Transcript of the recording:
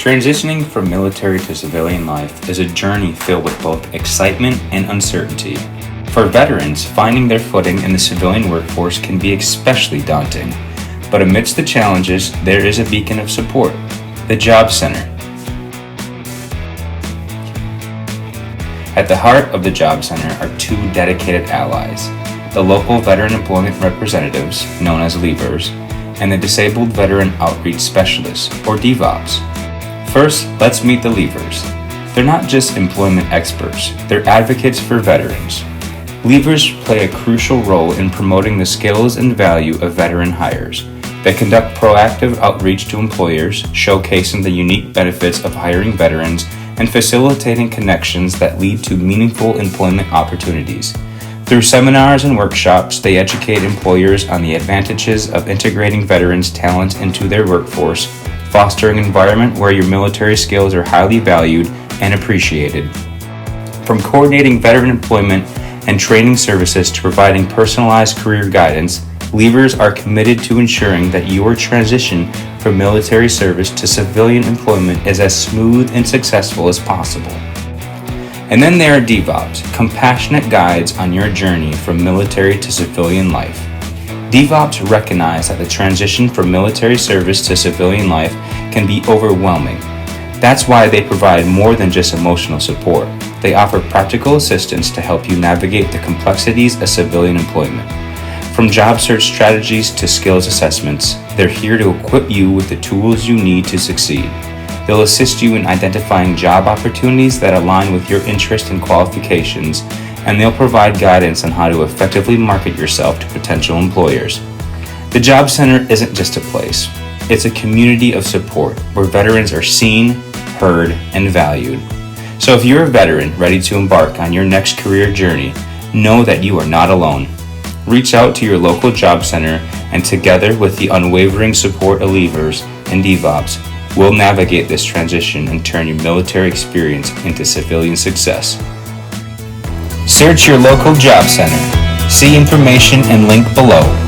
Transitioning from military to civilian life is a journey filled with both excitement and uncertainty. For veterans, finding their footing in the civilian workforce can be especially daunting. But amidst the challenges, there is a beacon of support, the Job Center. At the heart of the Job Center are two dedicated allies, the local Veteran Employment Representatives, known as LVERs, and the Disabled Veteran Outreach Specialists, or DVOPs. First, let's meet the LVERs. They're not just employment experts, they're advocates for veterans. LVERs play a crucial role in promoting the skills and value of veteran hires. They conduct proactive outreach to employers, showcasing the unique benefits of hiring veterans and facilitating connections that lead to meaningful employment opportunities. Through seminars and workshops, they educate employers on the advantages of integrating veterans' talent into their workforce, fostering an environment where your military skills are highly valued and appreciated. From coordinating veteran employment and training services to providing personalized career guidance, LVERs are committed to ensuring that your transition from military service to civilian employment is as smooth and successful as possible. And then there are DVOPs, compassionate guides on your journey from military to civilian life. DVOPs recognize that the transition from military service to civilian life can be overwhelming. That's why they provide more than just emotional support. They offer practical assistance to help you navigate the complexities of civilian employment. From job search strategies to skills assessments, they're here to equip you with the tools you need to succeed. They'll assist you in identifying job opportunities that align with your interests and qualifications, and they'll provide guidance on how to effectively market yourself to potential employers. The Job Center isn't just a place. It's a community of support where veterans are seen, heard, and valued. So if you're a veteran ready to embark on your next career journey, know that you are not alone. Reach out to your local Job Center, and together with the unwavering support of LVERs and DVOPs, we'll navigate this transition and turn your military experience into civilian success. Search your local Job Center. See information and link below.